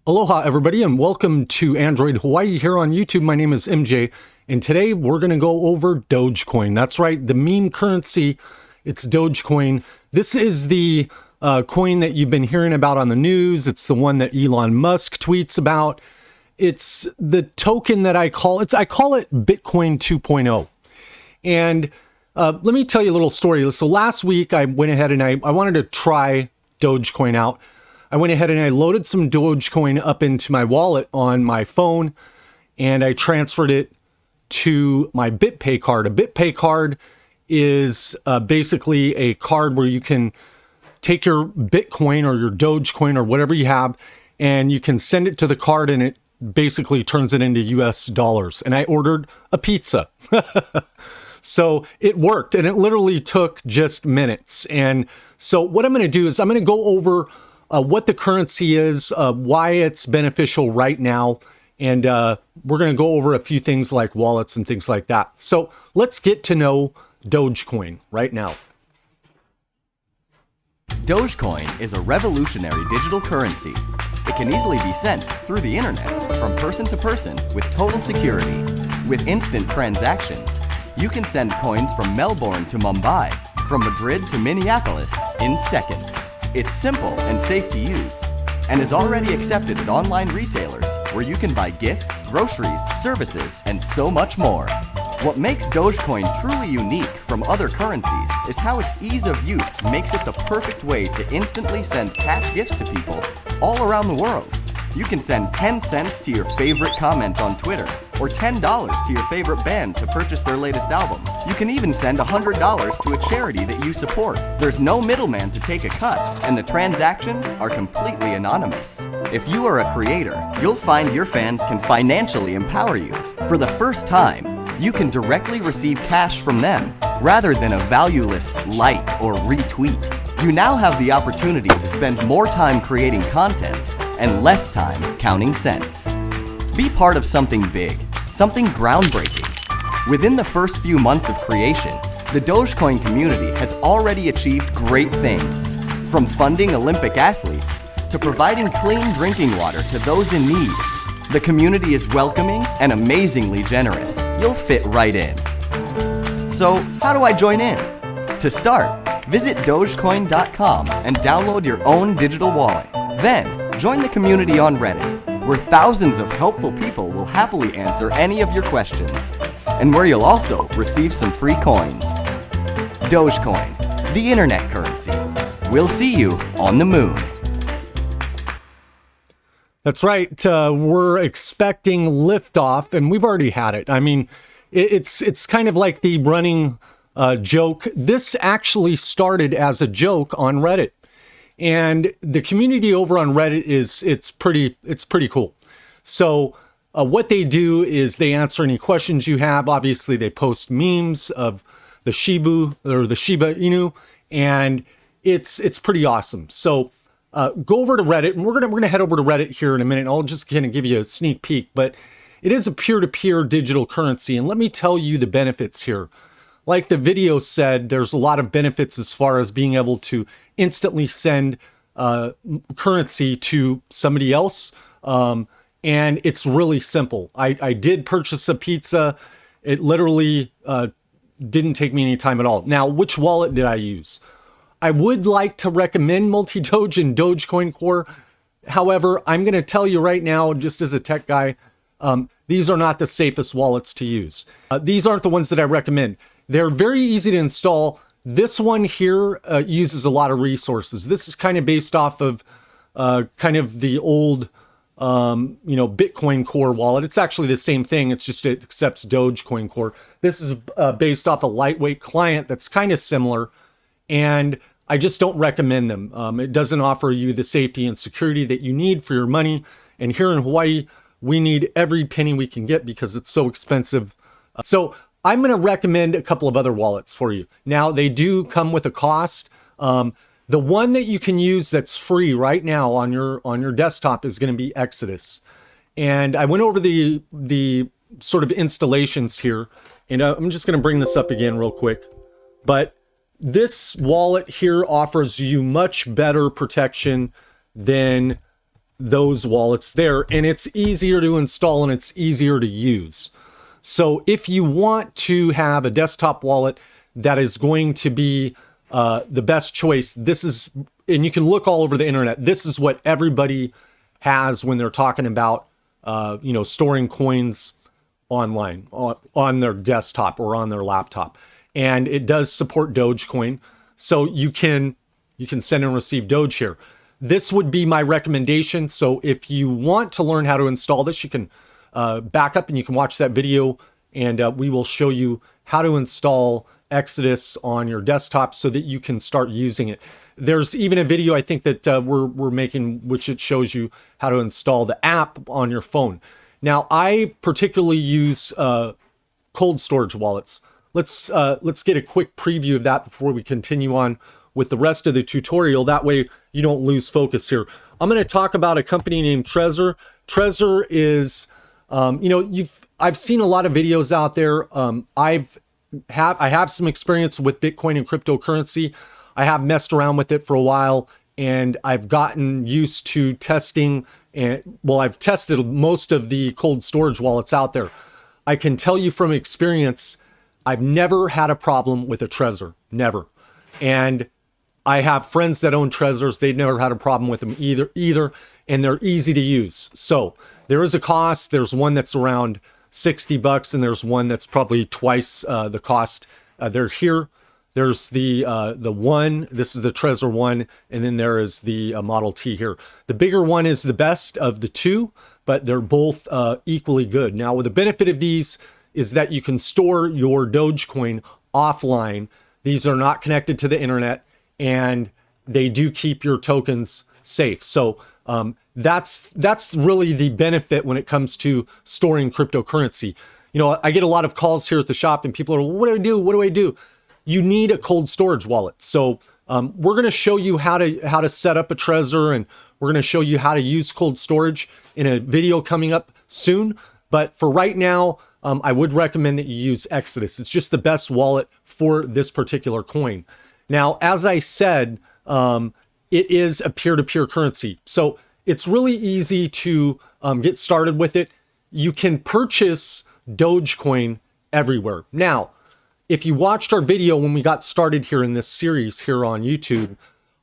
Aloha everybody and welcome to Android Hawaii here on YouTube. My name is MJ and today we're going to go over Dogecoin. That's right, the meme currency, it's Dogecoin. This is the coin that you've been hearing about on the news. It's the one that Elon Musk tweets about. It's the token that I call it Bitcoin 2.0. And let me tell you a little story. So last week I went ahead and I wanted to try Dogecoin out. I went ahead and I loaded some Dogecoin up into my wallet on my phone and I transferred it to my BitPay card. A BitPay card is basically a card where you can take your Bitcoin or your Dogecoin or whatever you have and you can send it to the card and it basically turns it into US dollars. And I ordered a pizza. So it worked and it literally took just minutes. And so what I'm going to do is I'm going to go over what the currency is, why it's beneficial right now, and we're going to go over a few things like wallets and things like that. So let's get to know Dogecoin right now. Dogecoin is a revolutionary digital currency. It can easily be sent through the internet from person to person with total security. With instant transactions, you can send coins from Melbourne to Mumbai, from Madrid to Minneapolis in seconds. It's simple and safe to use, and is already accepted at online retailers where you can buy gifts, groceries, services, and so much more. What makes Dogecoin truly unique from other currencies is how its ease of use makes it the perfect way to instantly send cash gifts to people all around the world. You can send 10 cents to your favorite comment on Twitter, or $10 to your favorite band to purchase their latest album. You can even send $100 to a charity that you support. There's no middleman to take a cut, and the transactions are completely anonymous. If you are a creator, you'll find your fans can financially empower you. For the first time, you can directly receive cash from them, rather than a valueless like or retweet. You now have the opportunity to spend more time creating content and less time counting cents. Be part of something big, something groundbreaking. Within the first few months of creation, the Dogecoin community has already achieved great things, from funding Olympic athletes to providing clean drinking water to those in need. The community is welcoming and amazingly generous. You'll fit right in. So, how do I join in? To start, visit Dogecoin.com and download your own digital wallet. Then, join the community on Reddit, where thousands of helpful people will happily answer any of your questions, and where you'll also receive some free coins. Dogecoin, the internet currency. We'll see you on the moon. That's right. We're expecting liftoff, and we've already had it. I mean, it's kind of like the running joke. This actually started as a joke on Reddit. And the community over on Reddit it's pretty cool. So what they do is they answer any questions you have. Obviously, they post memes of the Shiba Inu, and it's pretty awesome. So go over to Reddit, and we're gonna head over to Reddit here in a minute. I'll just kind of give you a sneak peek, but it is a peer-to-peer digital currency, and let me tell you the benefits here. Like the video said, there's a lot of benefits as far as being able to instantly send currency to somebody else. And it's really simple. I did purchase a pizza. It literally didn't take me any time at all. Now, which wallet did I use? I would like to recommend Multi-Doge and Dogecoin Core. However, I'm going to tell you right now, just as a tech guy, these are not the safest wallets to use. These aren't the ones that I recommend. They're very easy to install. This one here uses a lot of resources. This is kind of based off of kind of the old, Bitcoin Core wallet. It's actually the same thing. It's just it accepts Dogecoin Core. This is based off a lightweight client that's kind of similar, and I just don't recommend them. It doesn't offer you the safety and security that you need for your money. And here in Hawaii, we need every penny we can get because it's so expensive. So I'm going to recommend a couple of other wallets for you. Now, they do come with a cost. The one that you can use that's free right now on your desktop is going to be Exodus. And I went over the sort of installations here, and I'm just going to bring this up again real quick. But this wallet here offers you much better protection than those wallets there, and it's easier to install and it's easier to use. So if you want to have a desktop wallet that is going to be the best choice, this is, and you can look all over the internet, this is what everybody has when they're talking about, storing coins online on their desktop or on their laptop. And it does support Dogecoin. So you can send and receive Doge here. This would be my recommendation. So if you want to learn how to install this, you can back up and you can watch that video, and we will show you how to install Exodus on your desktop so that you can start using it. There's even a video I think that we're making, which it shows you how to install the app on your phone. Now, I particularly use cold storage wallets. Let's get a quick preview of that before we continue on with the rest of the tutorial. That way you don't lose focus here. I'm going to talk about a company named Trezor. Trezor is, I've seen a lot of videos out there. I have some experience with Bitcoin and cryptocurrency. I have messed around with it for a while, and I've gotten used to testing. And well, I've tested most of the cold storage wallets out there. I can tell you from experience, I've never had a problem with a Trezor, never. And I have friends that own Trezors. They've never had a problem with them either, and they're easy to use. So there is a cost. There's one that's around $60, and there's one that's probably twice the cost. They're here. There's the one. This is the Trezor one, and then there is the Model T here. The bigger one is the best of the two, but they're both equally good. Now, the benefit of these is that you can store your Dogecoin offline. These are not connected to the internet, and they do keep your tokens safe. So that's really the benefit when it comes to storing cryptocurrency. I get a lot of calls here at the shop, and people are, what do I do? What do I do? You need a cold storage wallet. So we're going to show you how to set up a Trezor, and we're going to show you how to use cold storage in a video coming up soon. But for right now, I would recommend that you use Exodus. It's just the best wallet for this particular coin. Now, as I said, it is a peer-to-peer currency. So it's really easy to get started with it. You can purchase Dogecoin everywhere. Now, if you watched our video when we got started here in this series here on YouTube,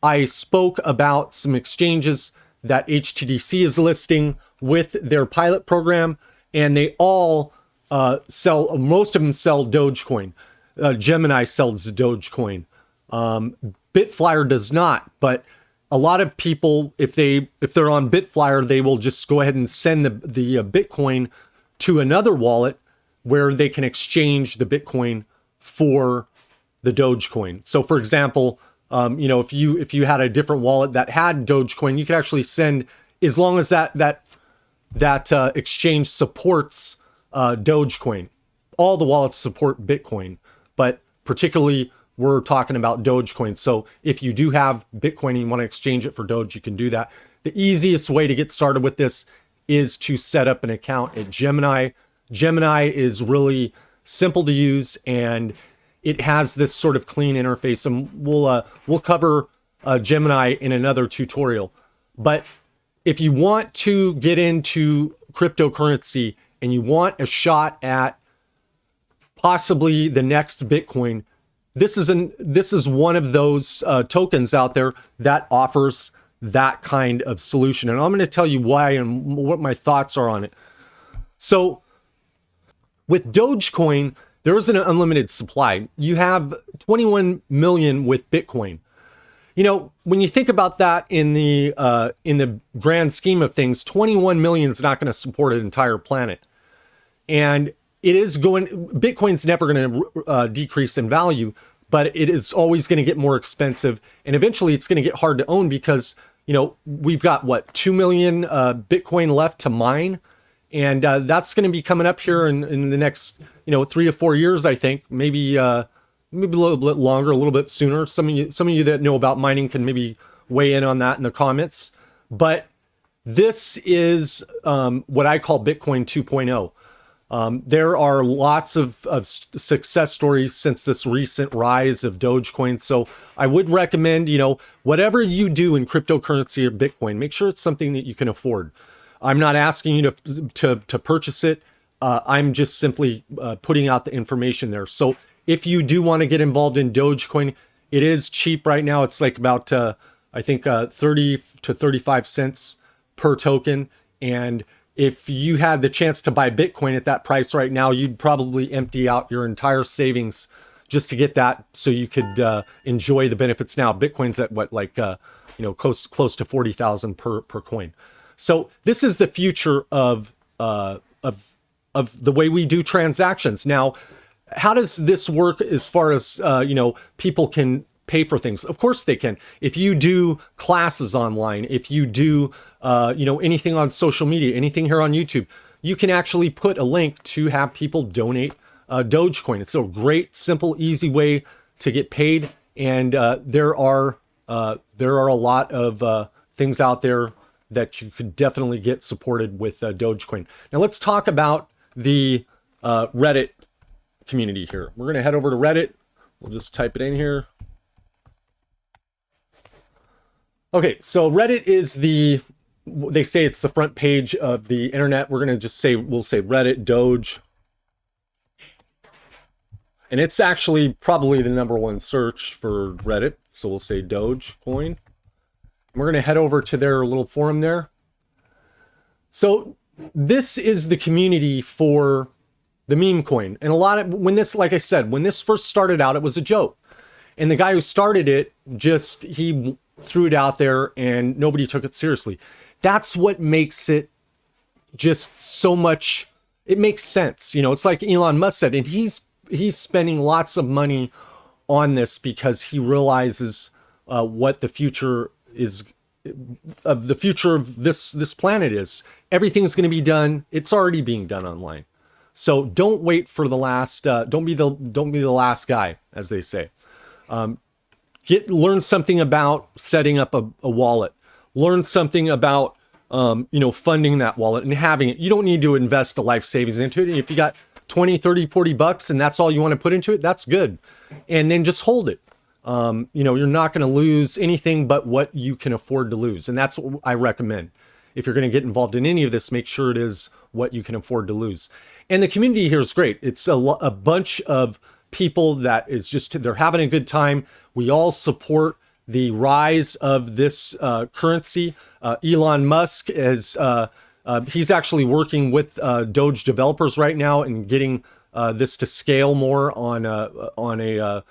I spoke about some exchanges that HTDC is listing with their pilot program, and they all most of them sell Dogecoin. Gemini sells Dogecoin. BITFLYER does not, but a lot of people, if they're on BITFLYER, they will just go ahead and send the Bitcoin to another wallet where they can exchange the Bitcoin for the Dogecoin. So, for example, if you had a different wallet that had Dogecoin, you could actually send, as long as that exchange supports Dogecoin. All the wallets support Bitcoin, but particularly we're talking about Dogecoin. So if you do have Bitcoin and you want to exchange it for Doge, you can do that. The easiest way to get started with this is to set up an account at Gemini. Gemini is really simple to use, and it has this sort of clean interface. And we'll cover Gemini in another tutorial. But if you want to get into cryptocurrency and you want a shot at possibly the next Bitcoin, this is one of those tokens out there that offers that kind of solution. And I'm going to tell you why and what my thoughts are on it. So with Dogecoin, there is an unlimited supply. You have 21 million with Bitcoin. When you think about that in the grand scheme of things, 21 million is not going to support an entire planet. And Bitcoin's never going to decrease in value, but it is always going to get more expensive. And eventually it's going to get hard to own because, we've got 2 million Bitcoin left to mine. And that's going to be coming up here in the next, 3 to 4 years, I think, maybe a little bit longer, a little bit sooner. Some of you that know about mining can maybe weigh in on that in the comments. But this is what I call Bitcoin 2.0. There are lots of success stories since this recent rise of Dogecoin. So I would recommend, whatever you do in cryptocurrency or Bitcoin, make sure it's something that you can afford. I'm not asking you to purchase it. I'm just simply putting out the information there. So if you do want to get involved in Dogecoin, it is cheap right now. It's like about, I think, 30 to 35 cents per token. And if you had the chance to buy Bitcoin at that price right now, you'd probably empty out your entire savings just to get that so you could enjoy the benefits now. Bitcoin's at what, like, close to 40,000 per coin. So this is the future of the way we do transactions. Now, how does this work as far as, people can pay for things? Of course they can. If you do classes online, if you do, anything on social media, anything here on YouTube, you can actually put a link to have people donate Dogecoin. It's a great, simple, easy way to get paid. And there are a lot of things out there that you could definitely get supported with Dogecoin. Now let's talk about the Reddit community here. We're going to head over to Reddit. We'll just type it in here. Okay, so Reddit is they say it's the front page of the internet. We're going to we'll say Reddit, Doge. And it's actually probably the #1 search for Reddit. So we'll say Dogecoin. We're going to head over to their little forum there. So this is the community for the meme coin. And like I said, when this first started out, it was a joke. And the guy who started it, he threw it out there and nobody took it seriously. That's what makes it just so much, it makes sense. It's like Elon Musk said, and he's spending lots of money on this because he realizes what the future is of this planet is. Everything's going to be done. It's already being done online. So don't wait for the last, don't be the last guy, as they say. Learn something about setting up a wallet. Learn something about, funding that wallet and having it. You don't need to invest a life savings into it. If you got 20, 30, 40 bucks and that's all you want to put into it, that's good. And then just hold it. You're not going to lose anything but what you can afford to lose. And that's what I recommend. If you're going to get involved in any of this, make sure it is what you can afford to lose. And the community here is great. It's a bunch of people that is they're having a good time. We all support the rise of this currency. Elon Musk he's actually working with Doge developers right now and getting this to scale more on a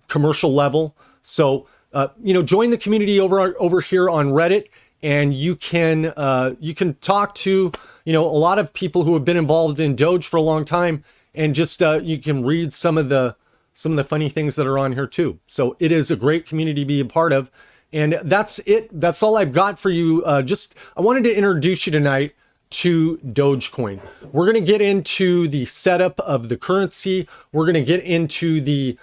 commercial level. So, join the community over here on Reddit, and you can talk to, a lot of people who have been involved in Doge for a long time, and just you can read some of the funny things that are on here too. So it is a great community to be a part of. And that's it. That's all I've got for you. I wanted to introduce you tonight to Dogecoin. We're going to get into the setup of the currency. We're going to get into the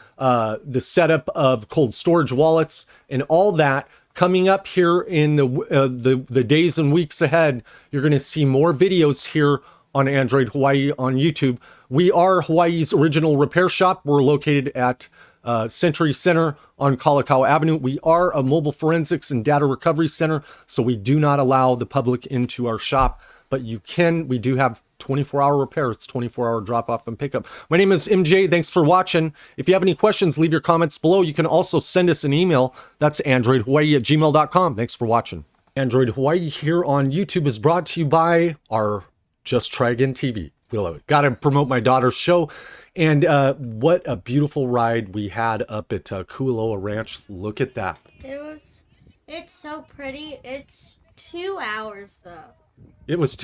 setup of cold storage wallets and all that coming up here in the days and weeks ahead. You're going to see more videos here on Android Hawaii on YouTube. We are Hawaii's original repair shop. We're located at Century Center on Kalakaua Avenue. We are a mobile forensics and data recovery center, so we do not allow the public into our shop, but we do have 24-hour repair. It's 24-hour drop-off and pickup. My name is MJ. Thanks for watching. If you have any questions, leave your comments below. You can also send us an email. That's androidhawaii@gmail.com. Thanks for watching. Android Hawaii here on YouTube is brought to you by our Just Try Again TV. We love it. Got to promote my daughter's show. And what a beautiful ride we had up at Kualoa Ranch. Look at that. It's so pretty. It's 2 hours though. It was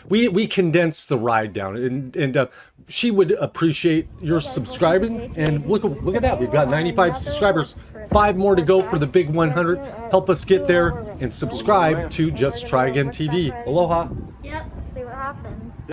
we condensed the ride down, and she would appreciate your subscribing. And look at that. We've got 95 subscribers, 5 more to go for the big 100. Help us get there and subscribe to Just Try Again TV. Aloha. Yep.